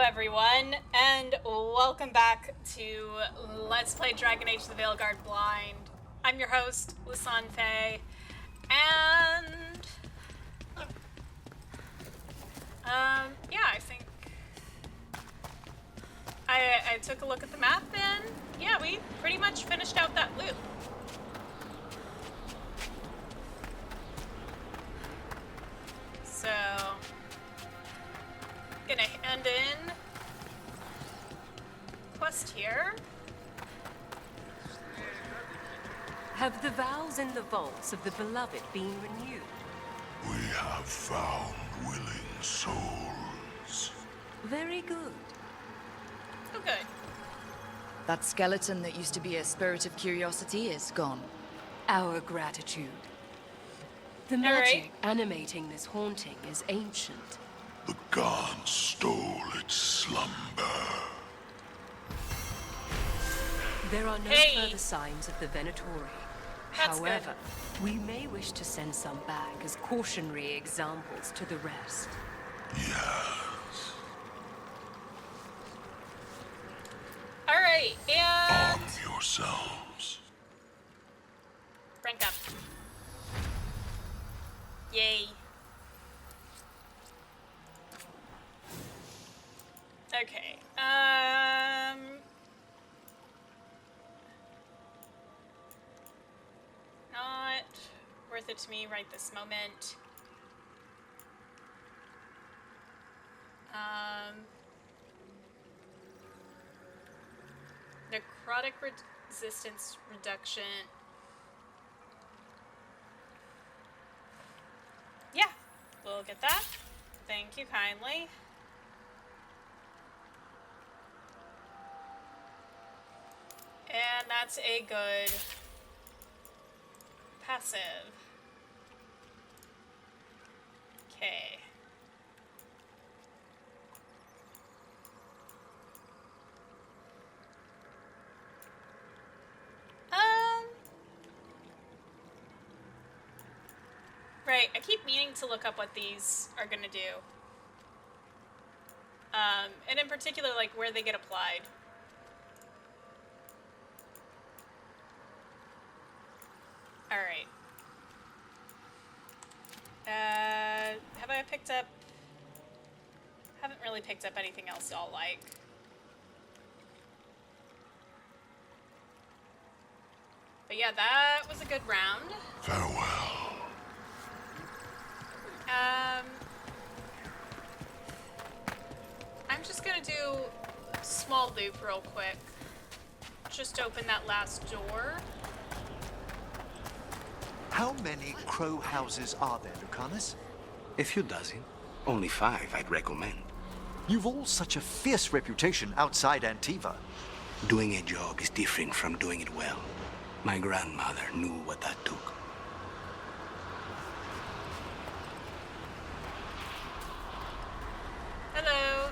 everyone, and welcome back to Let's Play Dragon Age The Veilguard Blind. I'm your host, Lisanne Faye, and yeah, I think I took a look at the map, and yeah, we pretty much finished out that loop. So, gonna hand in quest here. Have the vows in the vaults of the beloved been renewed? We have found willing souls. Very good. Oh, good. That skeleton that used to be a spirit of curiosity is gone. Our gratitude. The magic animating this haunting is ancient. The gods stole its slumber. There are no further signs of the Venatori. That's However, we may wish to send some back as cautionary examples to the rest. Yes. Alright, and... Arm yourselves. Rank up. Yay. Okay, not worth it to me right this moment. Necrotic resistance reduction. Yeah, we'll get that. Thank you kindly. And that's a good passive. Okay. Right, I keep meaning to look up what these are gonna do. And in particular, like, where they get applied. Alright. Have I picked up... Haven't really picked up anything else I'll like. But yeah, that was a good round. Farewell. I'm just gonna do a small loop real quick. Just open that last door. How many crow houses are there, Lucanus? A few dozen. Only 5 I'd recommend. You've all such a fierce reputation outside Antiva. Doing a job is different from doing it well. My grandmother knew what that took. Hello.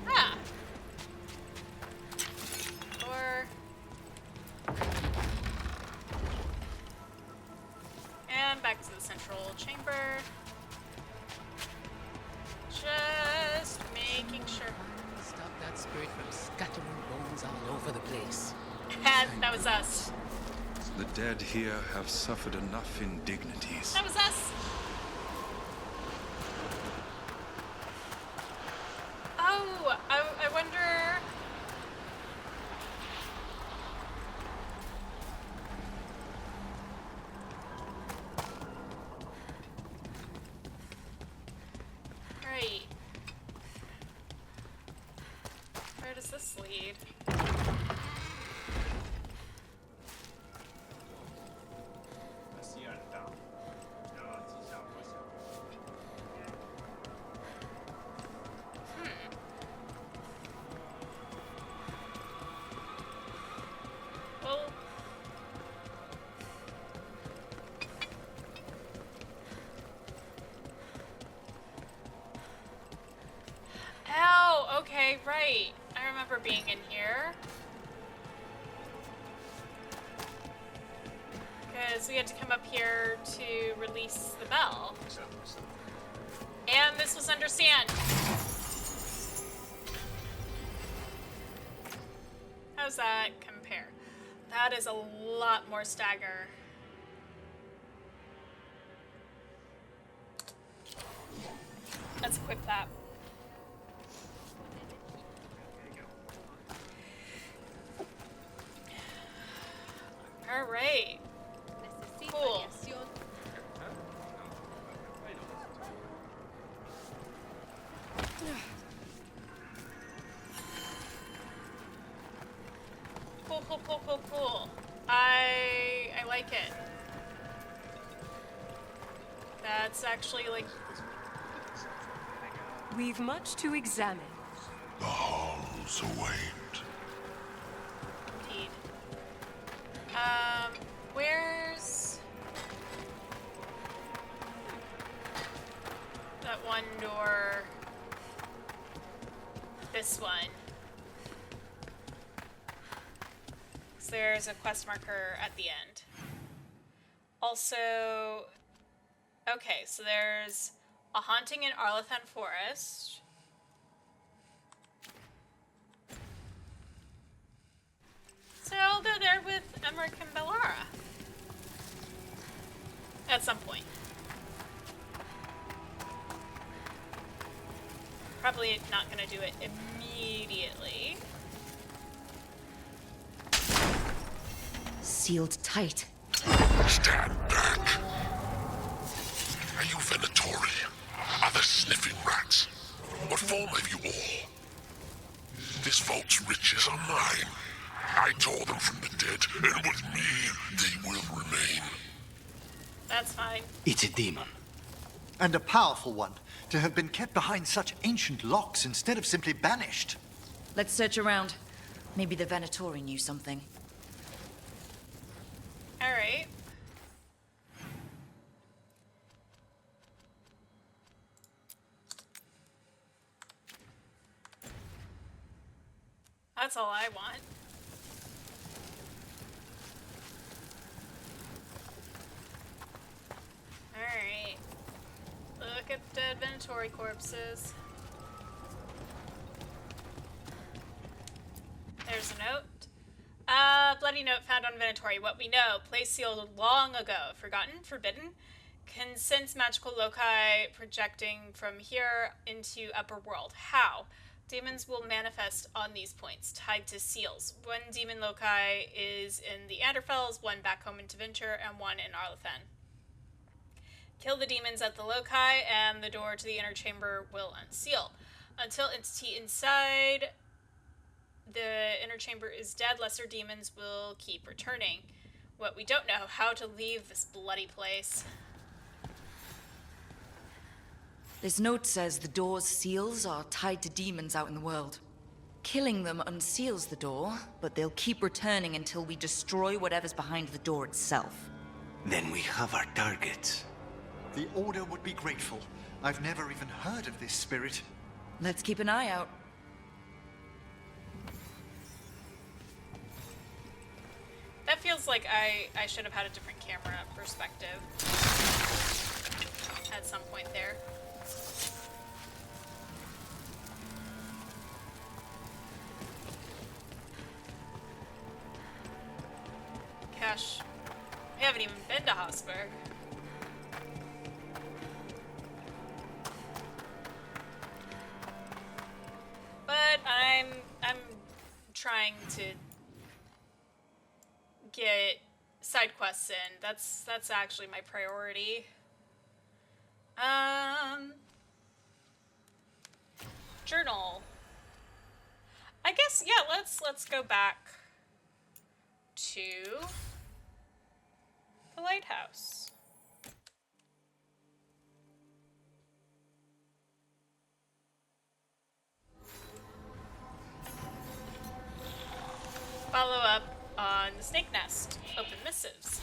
Ah. And back to the central chamber. Just making sure. Stop that spirit from scattering bones all over the place. That was us. The dead here have suffered enough indignities. That was us. Oh, I wonder... Right. Where does this lead? Oh, okay, right. I remember being in here. Because we had to come up here to release the bell. And this was under sand. How's that compare? That is a lot more stagger. Let's equip that. Alright. Cool. Cool. I like it. That's actually like... We've much to examine. The halls await. Indeed. Where's... that one door? This one. So there's a quest marker at the end. Also... okay, so there's a haunting in Arlathan Forest. So I'll go there with Emmerich and Bellara. At some point. Probably not gonna do it immediately. Sealed tight. Stand back. Are you Venatori? Other sniffing rats? What form have you all? This vault's riches are mine. I tore them from the dead, and with me, they will remain. That's fine. It's a demon. And a powerful one, to have been kept behind such ancient locks instead of simply banished. Let's search around. Maybe the Venatori knew something. Alright. That's all I want. Alright. Look at the dead Venatori corpses. There's a note. Bloody note found on Venatori. What we know. Place sealed long ago. Forgotten? Forbidden? Can sense magical loci projecting from here into upper world. How? Demons will manifest on these points, tied to seals. One demon loci is in the Anderfells, one back home in Tevinter, and one in Arlathan. Kill the demons at the loci, and the door to the inner chamber will unseal. Until entity inside the inner chamber is dead, lesser demons will keep returning. What we don't know, how to leave this bloody place. This note says the door's seals are tied to demons out in the world. Killing them unseals the door, but they'll keep returning until we destroy whatever's behind the door itself. Then we have our targets. The Order would be grateful. I've never even heard of this spirit. Let's keep an eye out. That feels like I should have had a different camera perspective at some point there. Gosh, I haven't even been to Hosberg. But I'm trying to get side quests in. That's actually my priority. Journal. I guess yeah, let's go back to the lighthouse. Follow up on the snake nest. Open missives.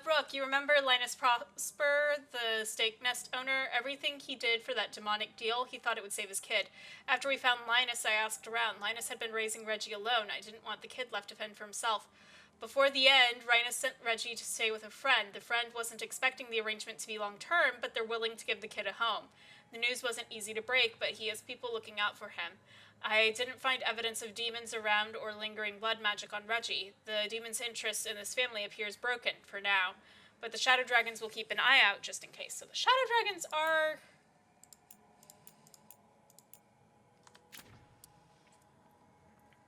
Brooke, you remember Linus Prosper, the snake nest owner? Everything he did for that demonic deal, he thought it would save his kid. After we found Linus, I asked around. Linus had been raising Reggie alone. I didn't want the kid left to fend for himself. Before the end, Rhina sent Reggie to stay with a friend. The friend wasn't expecting the arrangement to be long-term, but they're willing to give the kid a home. The news wasn't easy to break, but he has people looking out for him. I didn't find evidence of demons around or lingering blood magic on Reggie. The demon's interest in this family appears broken, for now. But the Shadow Dragons will keep an eye out just in case. So the Shadow Dragons are...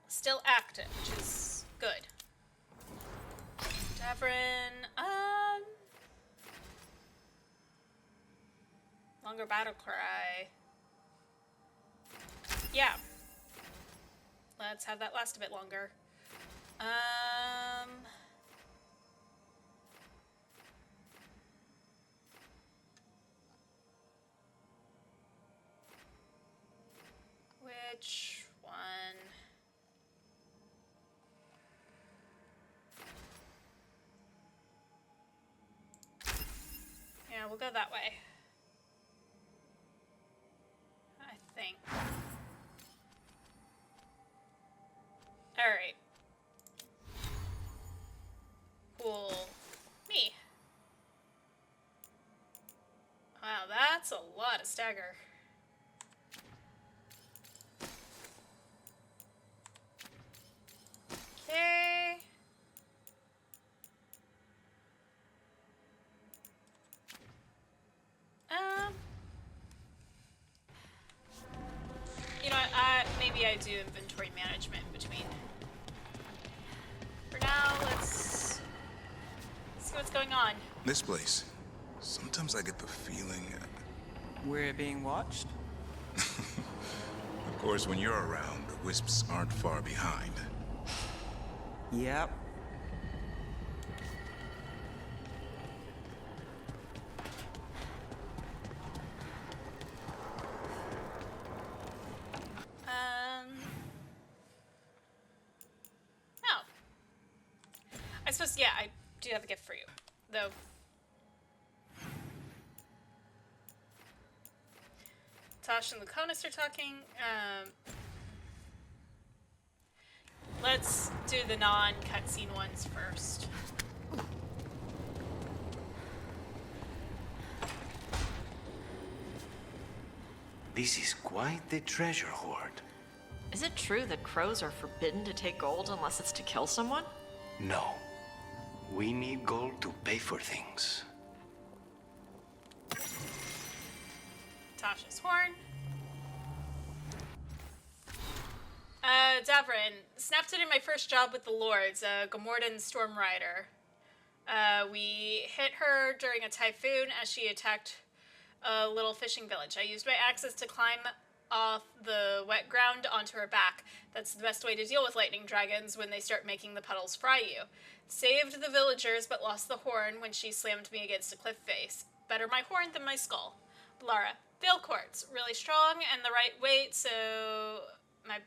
still active, which is good. Davrin, longer battle cry. Yeah. Let's have that last a bit longer. Which one? Yeah, we'll go that way. I think. Alright. Cool. Me. Wow, that's a lot of stagger. Okay. You know what, maybe I do inventory management between. For now, let's see what's going on. This place. Sometimes I get the feeling... We're being watched? Of course, when you're around, the wisps aren't far behind. Yep. Oh. I suppose, yeah, I do have a gift for you, though. Tosh and Luconis are talking. Let's do the non-cutscene ones first. This is quite the treasure hoard. Is it true that crows are forbidden to take gold unless it's to kill someone? No. We need gold to pay for things. Tasha's horn. Davrin, snapped it in my first job with the Lords, Gomordan Stormrider. We hit her during a typhoon as she attacked a little fishing village. I used my axes to climb off the wet ground onto her back. That's the best way to deal with lightning dragons when they start making the puddles fry you. Saved the villagers, but lost the horn when she slammed me against a cliff face. Better my horn than my skull. Lara, Veil Quartz, really strong and the right weight, so my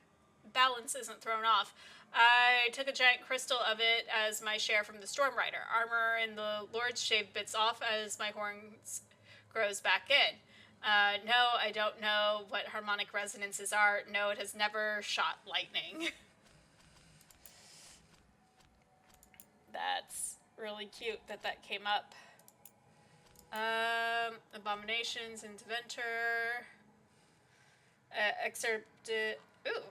balance isn't thrown off. I took a giant crystal of it as my share from the Stormrider. Armor and the Lords shave bits off as my horns grows back in. No, I don't know what harmonic resonances are. No, it has never shot lightning. That's really cute that that came up. Abominations, Interventor. Excerpted. Ooh.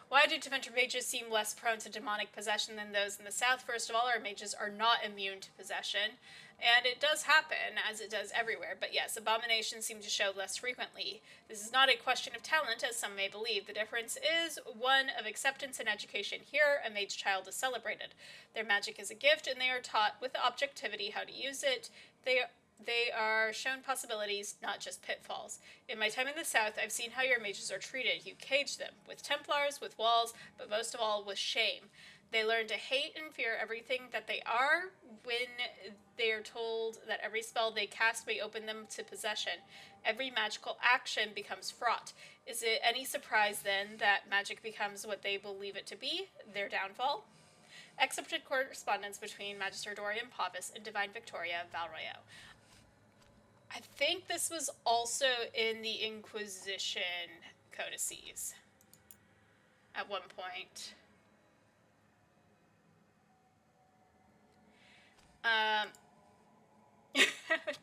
Why do Deventer mages seem less prone to demonic possession than those in the south? First of all, our mages are not immune to possession. And it does happen, as it does everywhere. But yes, abominations seem to show less frequently. This is not a question of talent, as some may believe. The difference is one of acceptance and education. Here, a mage child is celebrated. Their magic is a gift, and they are taught with objectivity how to use it. They are shown possibilities, not just pitfalls. In my time in the South, I've seen how your mages are treated. You cage them, with Templars, with walls, but most of all with shame. They learn to hate and fear everything that they are when they are told that every spell they cast may open them to possession. Every magical action becomes fraught. Is it any surprise, then, that magic becomes what they believe it to be, their downfall? Accepted correspondence between Magister Dorian Pavis and Divine Victoria Valroyo. I think this was also in the Inquisition codices at one point.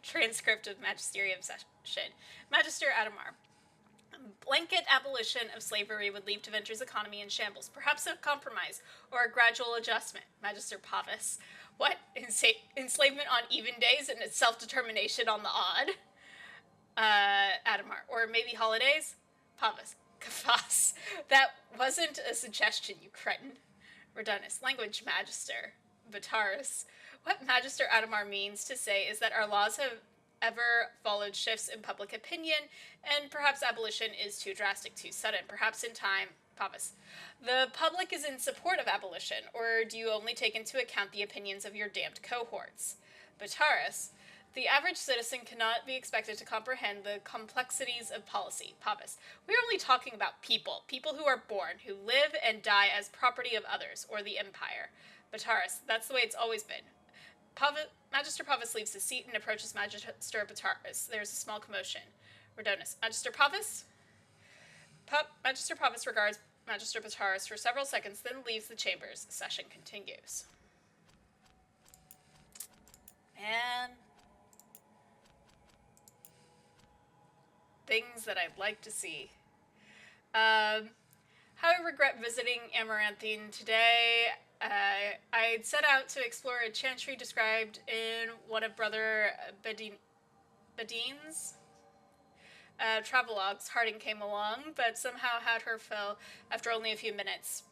Transcript of Magisterium session. Magister Adamar. Blanket abolition of slavery would leave Tevinter's economy in shambles. Perhaps a compromise or a gradual adjustment. Magister Pavis. What? Enslavement on even days and its self-determination on the odd? Adamar. Or maybe holidays? Pavis. Kafas. That wasn't a suggestion, you cretin. Redunus. Language Magister. Bataris. What Magister Adamar means to say is that our laws have ever followed shifts in public opinion, and perhaps abolition is too drastic, too sudden. Perhaps in time, Pavis. The public is in support of abolition, or do you only take into account the opinions of your damned cohorts? Bataris. The average citizen cannot be expected to comprehend the complexities of policy. Pavis. We are only talking about people. People who are born, who live and die as property of others, or the empire. Bataris. That's the way it's always been. Magister Pavis leaves his seat and approaches Magister Bataris. There's a small commotion. Redonus. Magister Pavis? Magister Pavis regards Magister Bataris for several seconds, then leaves the chambers. The session continues. Man. Things that I'd like to see. How I regret visiting Amaranthine today. I'd set out to explore a chantry described in one of Brother Badine's travelogues. Harding came along, but somehow had her fill after only a few minutes.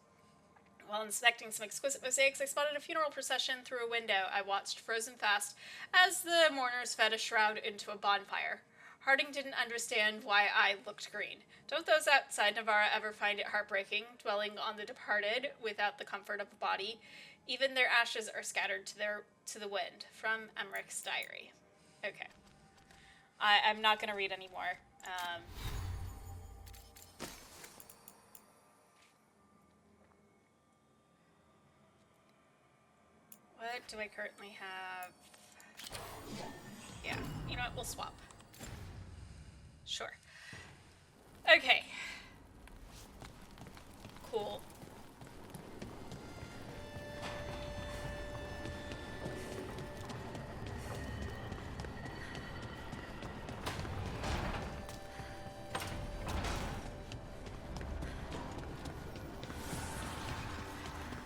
While inspecting some exquisite mosaics, I spotted a funeral procession through a window. I watched frozen fast as the mourners fed a shroud into a bonfire. Harding didn't understand why I looked green. Don't those outside Navarra ever find it heartbreaking, dwelling on the departed without the comfort of the body? Even their ashes are scattered to the wind. From Emmerich diary. Okay. I'm not going to read anymore. What do I currently have? Yeah, you know what? We'll swap. Sure. Okay. Cool.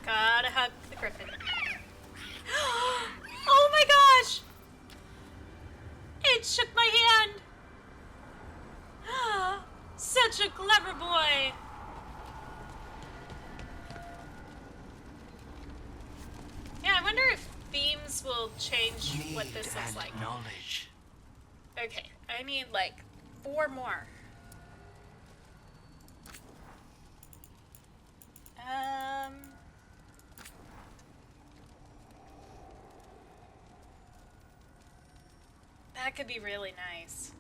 Gotta hug the griffin. Oh my gosh! It shook my hand! Such a clever boy! Yeah, I wonder if themes will change what this looks like. Knowledge. Okay, I need like 4 more. That could be really nice.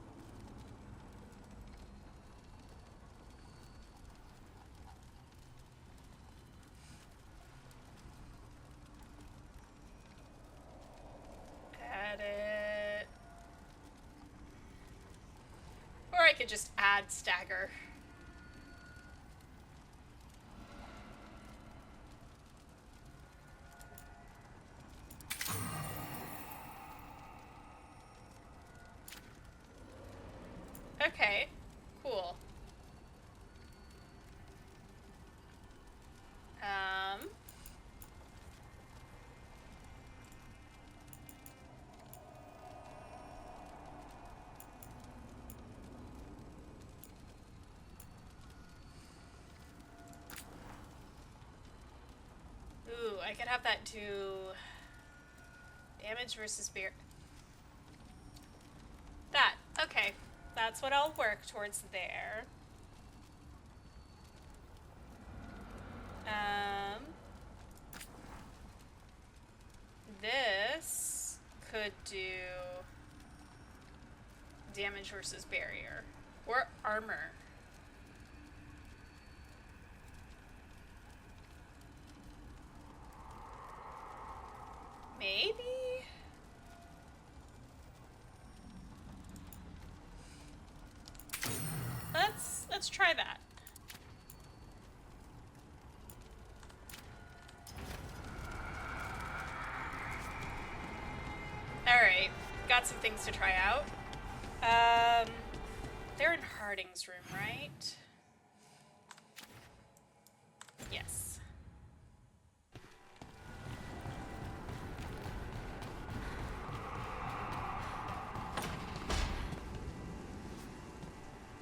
Add it. Or I could just add stagger. Okay, cool. Ooh, I could have that do damage versus beer. That, okay. That's what I'll work towards there. This could do damage versus barrier. Or armor. Maybe? Let's try that. try out. They're in Harding's room, right? Yes.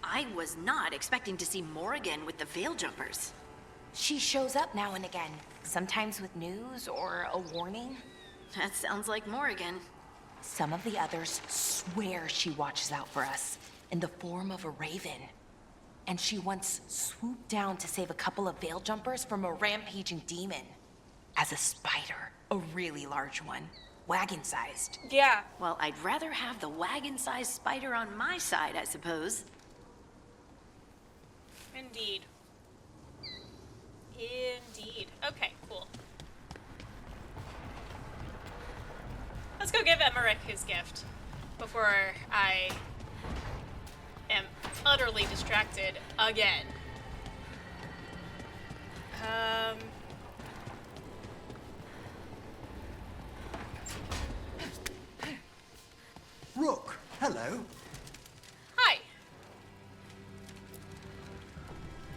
I was not expecting to see Morrigan with the Veil Jumpers. She shows up now and again, sometimes with news or a warning. That sounds like Morrigan. Some of the others swear she watches out for us, in the form of a raven. And she once swooped down to save a couple of Veil Jumpers from a rampaging demon. As a spider, a really large one, wagon-sized. Yeah. Well, I'd rather have the wagon-sized spider on my side, I suppose. Indeed. Indeed. Okay, cool. Let's go give Emmerich his gift before I am utterly distracted again. Rook, hello. Hi.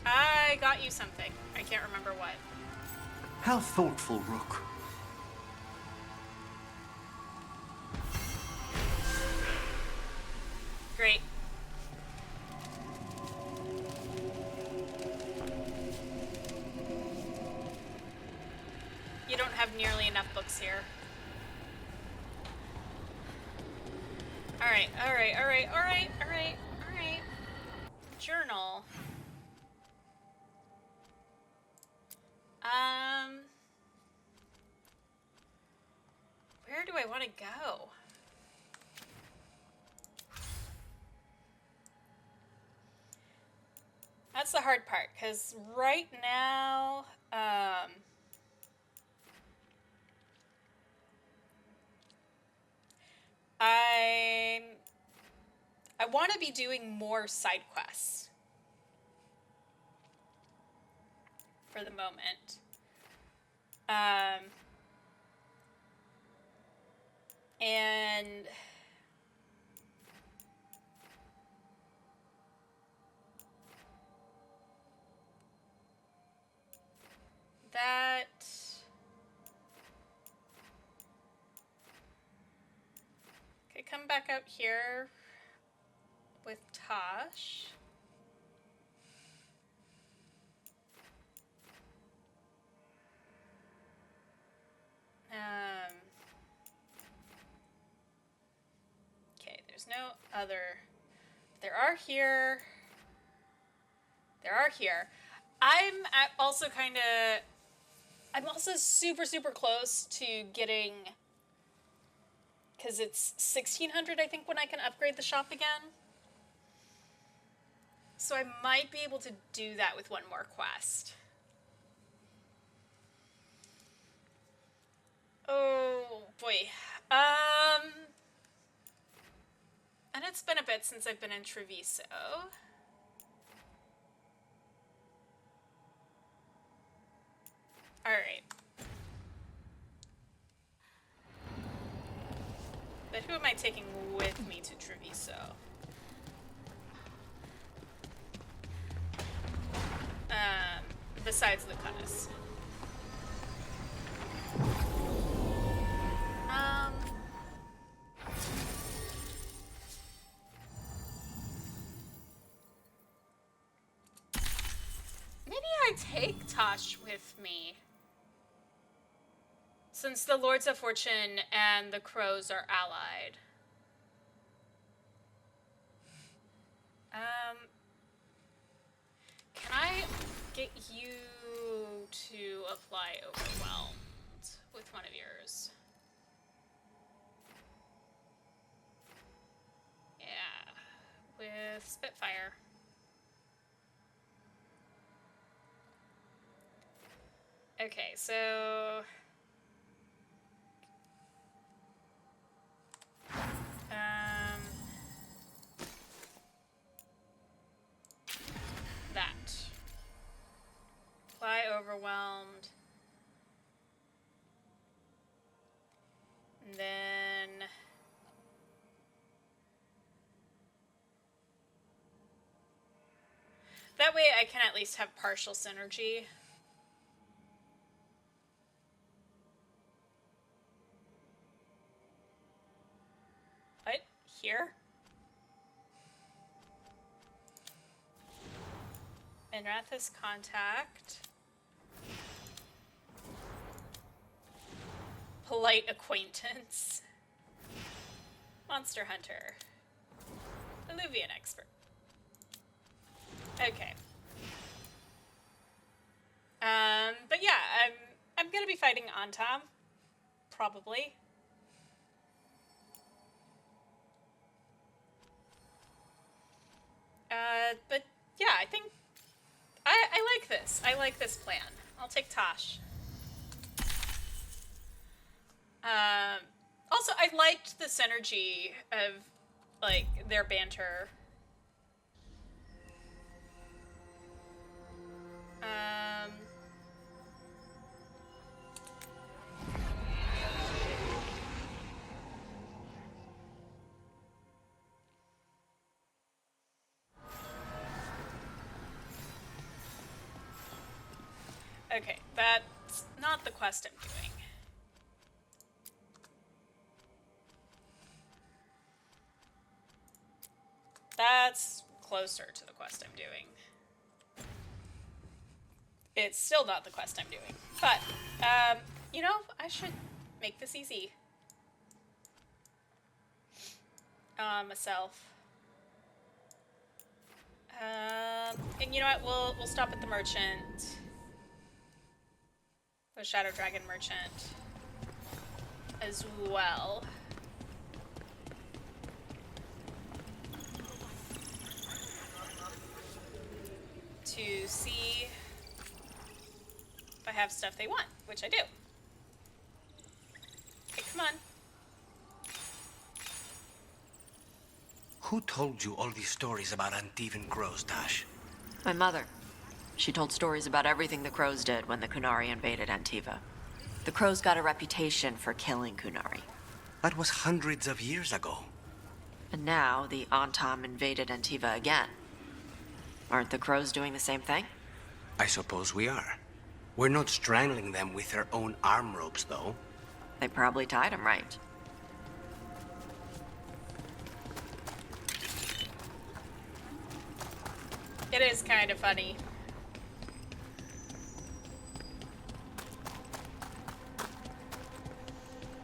I got you something. I can't remember what. How thoughtful, Rook. Great. You don't have nearly enough books here. Alright, alright, alright, alright, alright, alright. Journal. Where do I want to go? That's the hard part, because right now, I want to be doing more side quests for the moment. And that okay, come back out here with Tosh. Okay, there's no other. There are here. I'm also super close to getting, because it's 1600, I think, when I can upgrade the shop again. So I might be able to do that with one more quest. Oh boy. And it's been a bit since I've been in Treviso. Alright. But who am I taking with me to Treviso? Besides Lucanus. Maybe I take Tosh with me. Since the Lords of Fortune and the Crows are allied. Can I get you to apply Overwhelmed with one of yours? Yeah, with Spitfire. Okay, so that. Apply Overwhelmed. And then That way I can at least have partial synergy. What? Here? Enrathis contact. Polite acquaintance. Monster hunter. Illuvian expert. Okay. But yeah, I'm gonna be fighting Antam, probably. But yeah, I think I like this. I like this plan. I'll take Tosh. Also, I liked the synergy of, like, their banter. Okay, that's not the quest I'm doing. That's closer to the quest I'm doing. It's still not the quest I'm doing. But, you know, I should make this easy. Myself. And you know what, we'll stop at the merchant. The Shadow Dragon merchant. As well. To see if I have stuff they want, which I do. Okay, come on. Who told you all these stories about Antivan crows, Tash? My mother. She told stories about everything the crows did when the Kunari invaded Antiva. The crows got a reputation for killing Kunari. That was hundreds of years ago. And now the Antam invaded Antiva again. Aren't the crows doing the same thing? I suppose we are. We're not strangling them with their own arm ropes, though. They probably tied them right. It is kind of funny.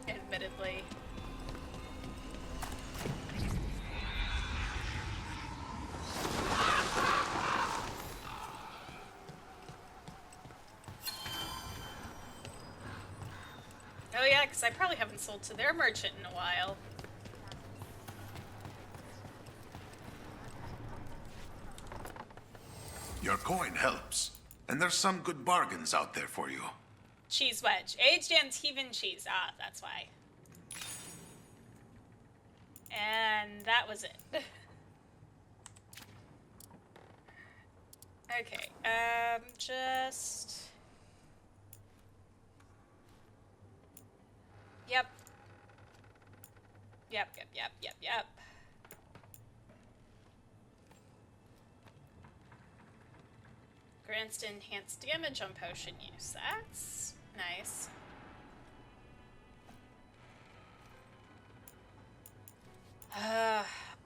Admittedly. Oh yeah, because I probably haven't sold to their merchant in a while. Your coin helps, and there's some good bargains out there for you. Cheese wedge. Aged Antivan cheese. Ah, that's why. And that was it. Okay, just... Yep. Yep. Grants enhanced damage on potion use. That's nice.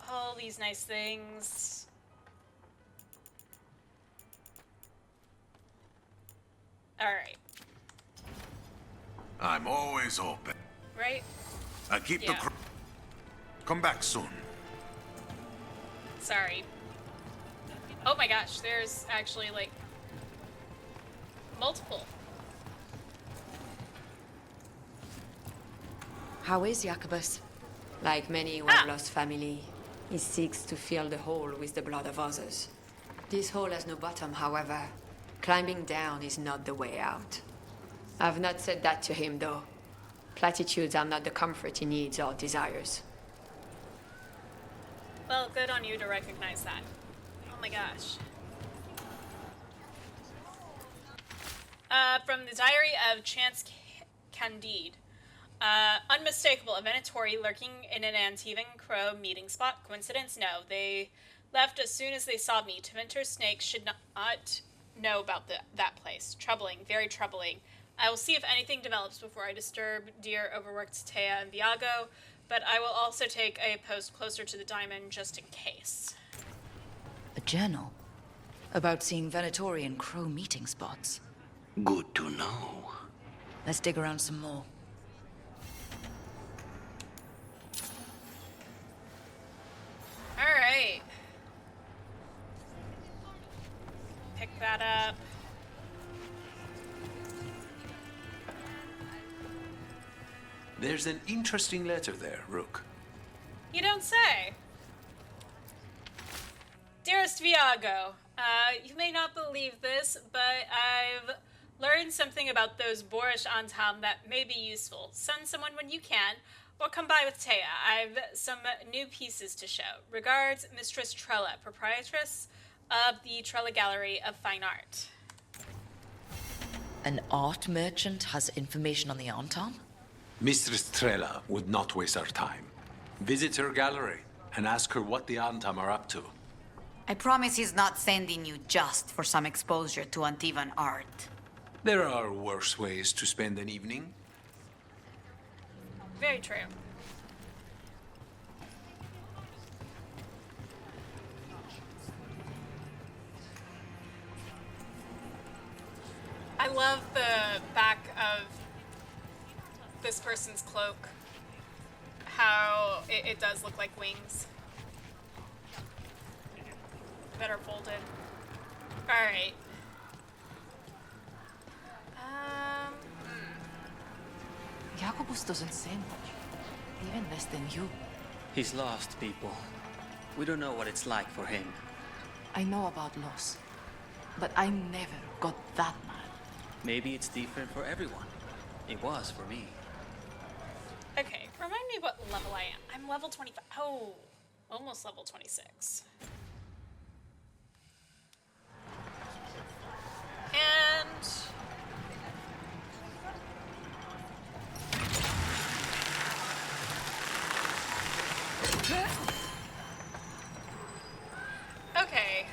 All these nice things. Alright. I'm always open. Right? I keep the come back soon. Sorry. Oh my gosh, there's actually, like, multiple. How is Jacobus? Like many who have lost family, he seeks to fill the hole with the blood of others. This hole has no bottom, however. Climbing down is not the way out. I've not said that to him, though. Platitudes are not the comfort he needs or desires. Well, good on you to recognize that. Oh my gosh. From the Diary of Chance Candide. Unmistakable, a Venatori lurking in an Antivan crow meeting spot. Coincidence? No. They left as soon as they saw me. Tevinter snakes should not know about that place. Troubling, very troubling. I will see if anything develops before I disturb dear overworked Taya and Viago, but I will also take a post closer to the diamond just in case. A journal? About seeing Venatori and Crow meeting spots. Good to know. Let's dig around some more. Alright. Pick that up. There's an interesting letter there, Rook. You don't say. Dearest Viago, you may not believe this, but I've learned something about those boorish Antam that may be useful. Send someone when you can, or come by with Taya. I've some new pieces to show. Regards, Mistress Trella, proprietress of the Trella Gallery of Fine Art. An art merchant has information on the Antam? Mistress Trella would not waste our time. Visit her gallery and ask her what the Antam are up to. I promise he's not sending you just for some exposure to Antivan art. There are worse ways to spend an evening. Very true. I love the back of this person's cloak. How it does look like wings. That are folded. Alright. Jacobus doesn't say much. Even less than you. He's lost, people. We don't know what it's like for him. I know about loss. But I never got that mad. Maybe it's different for everyone. It was for me. Okay, remind me what level I am. I'm level 25. Oh, almost level 26. And... okay.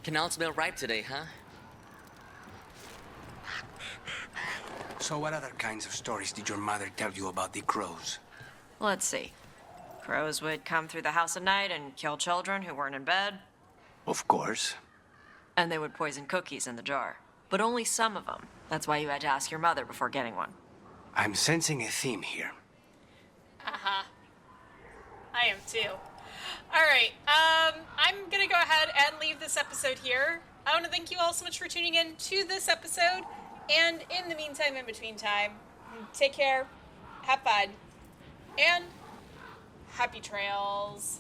Canal smell ripe today, huh? So what other kinds of stories did your mother tell you about the crows? Let's see. Crows would come through the house at night and kill children who weren't in bed. Of course. And they would poison cookies in the jar. But only some of them. That's why you had to ask your mother before getting one. I'm sensing a theme here. Uh-huh. I am too. Alright, I'm gonna go ahead and leave this episode here. I want to thank you all so much for tuning in to this episode. And in the meantime, in between time, take care, have fun, and happy trails.